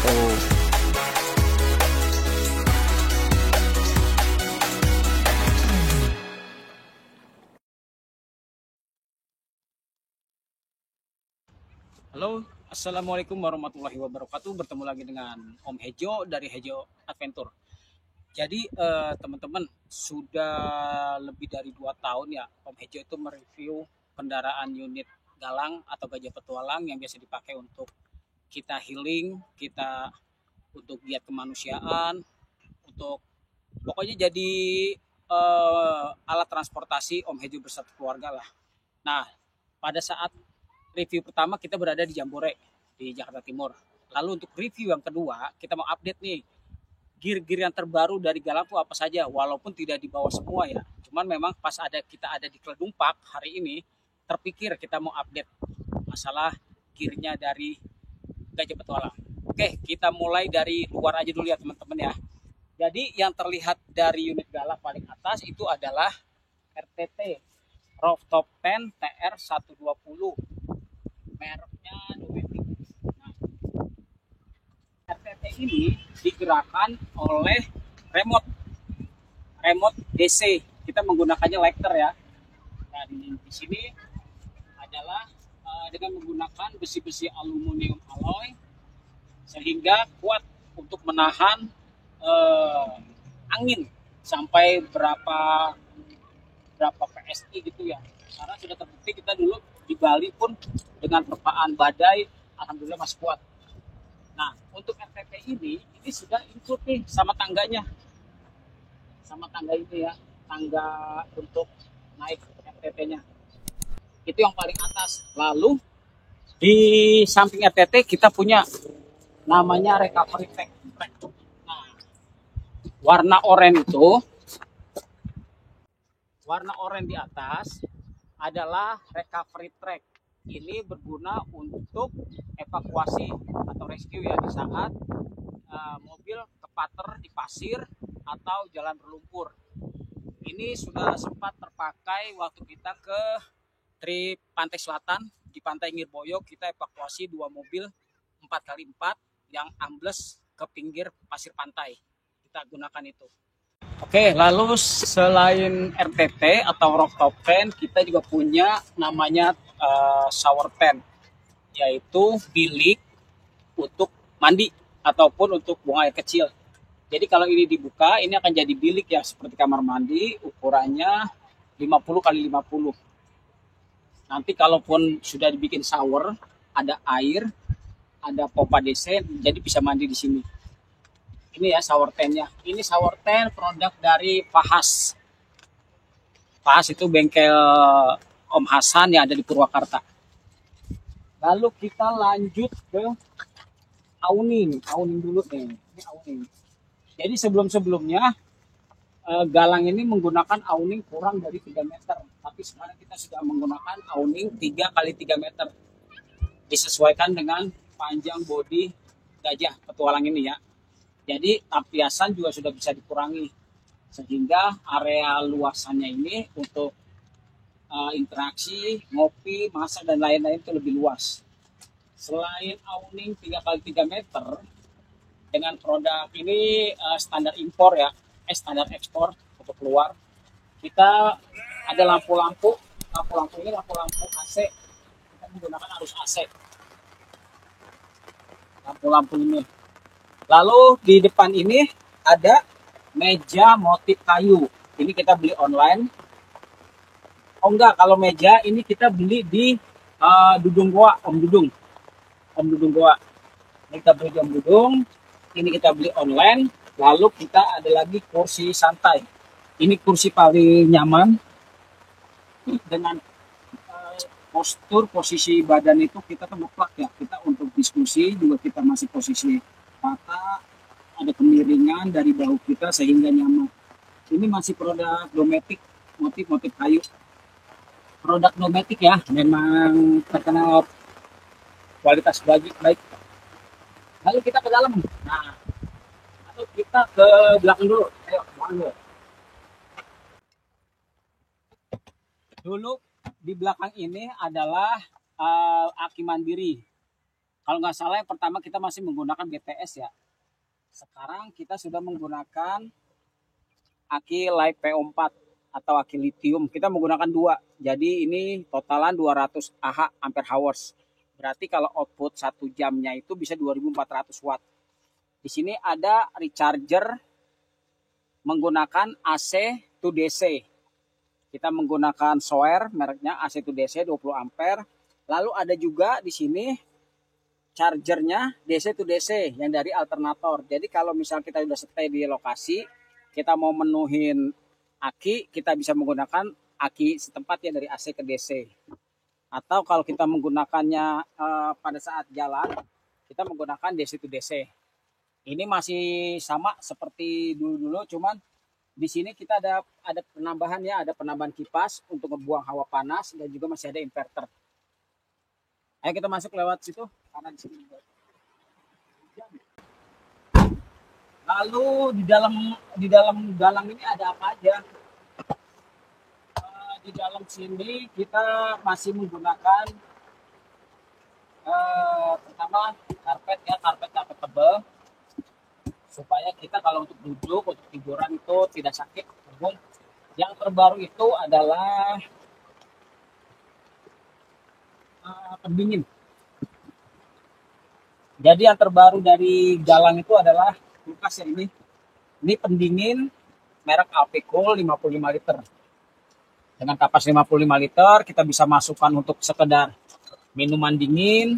wabarakatuh. Halo, Assalamualaikum warahmatullahi wabarakatuh. Bertemu lagi dengan Om Hejo dari Hejo Adventure. Jadi teman-teman, sudah lebih dari 2 tahun ya Om Hejo itu mereview kendaraan unit Galang atau Gajah Petualang yang biasa dipakai untuk kita healing, kita untuk giat kemanusiaan, untuk pokoknya jadi alat transportasi Om Hejo bersama keluarga lah. Nah, pada saat review pertama kita berada di Jambore di Jakarta Timur. Lalu untuk review yang kedua, kita mau update nih gear-gear yang terbaru dari Galang tuh apa saja, walaupun tidak dibawa semua ya. Cuman memang pas kita ada di Kledumpak hari ini, terpikir kita mau update masalah gearnya dari Gajah Petualang. Oke, kita mulai dari luar aja dulu ya teman-teman ya. Jadi yang terlihat dari unit Galang paling atas itu adalah RTT Rooftop 10 TR 120, mereknya Dometic. Nah, RTT ini digerakkan oleh remote DC. Kita menggunakannya Lecter ya. Nah, di sini adalah dengan menggunakan besi-besi aluminium alloy sehingga kuat untuk menahan angin sampai berapa PSI gitu ya. Karena sudah terbukti kita dulu di Bali pun dengan terpaan badai, alhamdulillah masih kuat. Nah, untuk RTT ini sudah include nih sama tangganya. Sama tangga ini ya, tangga untuk naik RTT-nya. Itu yang paling atas. Lalu di samping RTT kita punya namanya recovery track. Nah, warna oranye itu, warna oranye di atas adalah recovery track. Ini berguna untuk evakuasi atau rescue ya di saat mobil kepater di pasir atau jalan berlumpur. Ini sudah sempat terpakai waktu kita ke trip Pantai Selatan di Pantai Ngirboyo. Kita evakuasi 2 mobil 4x4 yang ambles ke pinggir pasir pantai. Kita gunakan itu. Oke, lalu selain RTT atau rooftop tent, kita juga punya namanya shower tent, yaitu bilik untuk mandi ataupun untuk buang air kecil. Jadi kalau ini dibuka, ini akan jadi bilik ya seperti kamar mandi, ukurannya 50 kali 50. Nanti kalaupun sudah dibikin shower, ada air, ada pompa DC, jadi bisa mandi di sini. Ini ya shower tent-nya. Ini shower tent produk dari Fahas. Fahas itu bengkel Om Hasan yang ada di Purwakarta. Lalu kita lanjut ke awning. Awning dulu nih. Ini awning. Jadi sebelum-sebelumnya Galang ini menggunakan awning kurang dari 3 meter. Tapi sekarang kita sudah menggunakan awning 3 kali 3 meter. Disesuaikan dengan panjang bodi Gajah Petualang ini ya. Jadi tapiasan juga sudah bisa dikurangi sehingga area luasannya ini untuk interaksi, ngopi, masak dan lain-lain itu lebih luas. Selain awning 3 kali 3 meter dengan produk ini standar impor ya, standar ekspor untuk keluar. Kita ada lampu-lampu ini lampu-lampu AC. Kita menggunakan arus AC. Lampu-lampu ini. Lalu di depan ini ada meja motif kayu. Ini kita beli online. Oh enggak, kalau meja ini kita beli di Dudung Goa, Om Dudung. Om Dudung Goa. Ini kita beli di Om Dudung. Ini kita beli online. Lalu kita ada lagi kursi santai. Ini kursi paling nyaman. Dengan posisi badan itu kita temukan ya. Kita untuk diskusi juga kita masih posisi mata, ada kemiringan dari bahu kita sehingga nyaman. Ini masih produk Dometic, motif kayu. Produk Dometic ya, memang terkenal kualitas baik. Lalu kita ke dalam. Nah, atau kita ke belakang dulu. Ayo, belakang dulu. Dulu di belakang ini adalah aki mandiri. Kalau nggak salah yang pertama kita masih menggunakan BTS ya. Sekarang kita sudah menggunakan aki LiPo4 atau aki lithium. Kita menggunakan dua. Jadi ini totalan 200 Ah ampere hours. Berarti kalau output 1 jamnya itu bisa 2400 watt. Di sini ada recharger menggunakan AC to DC. Kita menggunakan Soer mereknya AC to DC 20 ampere. Lalu ada juga di sini chargernya DC to DC yang dari alternator. Jadi kalau misal kita sudah stay di lokasi, kita mau menuhin aki, kita bisa menggunakan aki setempat ya dari AC ke DC. Atau kalau kita menggunakannya pada saat jalan, kita menggunakan DC to DC. Ini masih sama seperti dulu-dulu, cuman di sini kita ada penambahan ya, ada penambahan kipas untuk membuang hawa panas dan juga masih ada inverter. Ayo kita masuk lewat situ karena di sini. Lalu di dalam galang ini ada apa aja? Di dalam sini kita masih menggunakan pertama karpet ya, karpet tebal supaya kita kalau untuk duduk, untuk tiduran itu tidak sakit. Yang terbaru itu adalah pendingin. Jadi yang terbaru dari galang itu adalah kulkas ya ini. Ini pendingin merek Alpicool 55 liter. Dengan kapas 55 liter kita bisa masukkan untuk sekedar minuman dingin.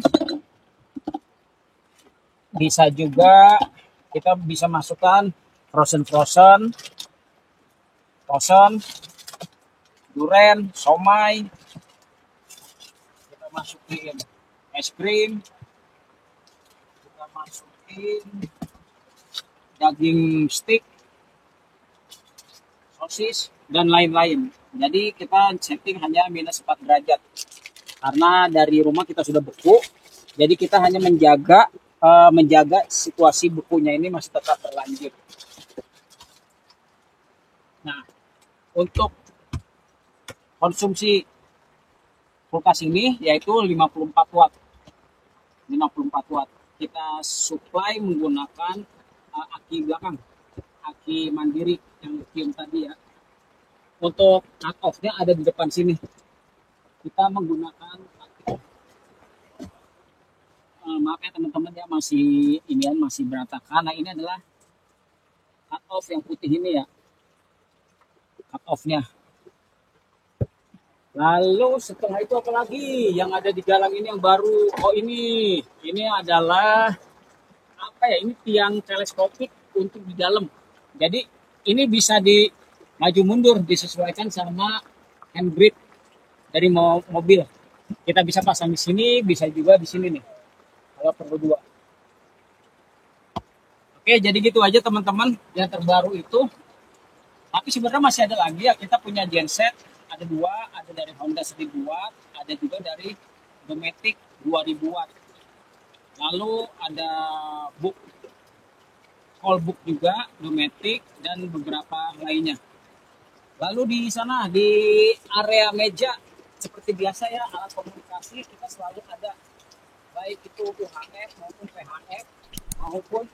Bisa juga kita bisa masukkan frozen, durian, somai. Kita masukin es krim. Kita masukin daging stick, sosis, dan lain-lain. Jadi kita setting hanya minus 4 derajat. Karena dari rumah kita sudah beku, jadi kita hanya menjaga situasi bukunya ini masih tetap berlanjut. Nah, untuk konsumsi kulkas ini yaitu 54 watt. 54 watt. Kita supply menggunakan aki belakang, aki mandiri yang lithium tadi ya. Untuk cut off-nya ada di depan sini. Kita menggunakan maaf ya teman-teman ya, masih berantakan. Nah, ini adalah cut off yang putih ini ya, cut off-nya. Lalu setelah itu apa lagi yang ada di galang ini yang baru? Oh, ini adalah apa ya, ini tiang teleskopik untuk di dalam. Jadi ini bisa di maju mundur disesuaikan sama handbrake dari mobil. Kita bisa pasang di sini, bisa juga di sini nih. Kalau perlu dua. Oke, jadi gitu aja teman-teman yang terbaru itu. Tapi sebenarnya masih ada lagi ya, kita punya genset, ada dua, ada dari Honda 1000 watt, ada juga dari Dometic 2000 watt. Lalu ada call book juga, Dometic, dan beberapa lainnya. Lalu di sana, di area meja, seperti biasa ya, alat komunikasi kita selalu ada. Baik itu UHF maupun VHF, maupun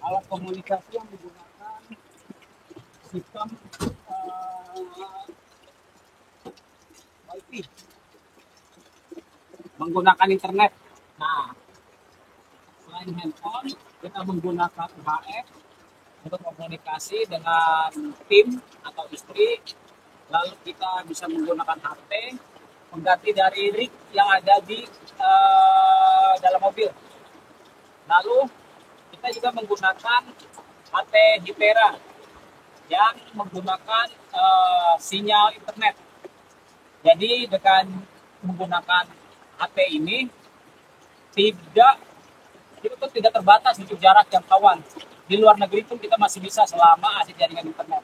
alat komunikasi yang menggunakan sistem Wi-Fi, menggunakan internet. Nah, selain handphone, kita menggunakan UHF untuk komunikasi dengan tim atau istri. Lalu kita bisa menggunakan HP mengganti dari rig yang ada di dalam mobil. Lalu kita juga menggunakan HP Hytera yang menggunakan sinyal internet. Jadi dengan menggunakan HP ini tidak terbatas untuk jarak jangkauan. Di luar negeri pun kita masih bisa selama ada jaringan internet.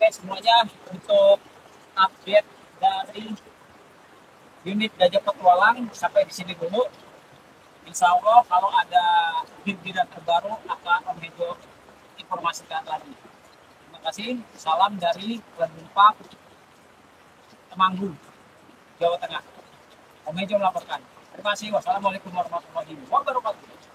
Oke, semuanya untuk update dari unit Gajah Petualang sampai di sini dulu. Insya Allah kalau ada update terbaru akan Om Hejo informasikan lagi. Terima kasih. Salam dari Lempak, Temanggung. Jawa Tengah. Om Ejo melaporkan. Terima kasih. Wassalamualaikum warahmatullahi wabarakatuh.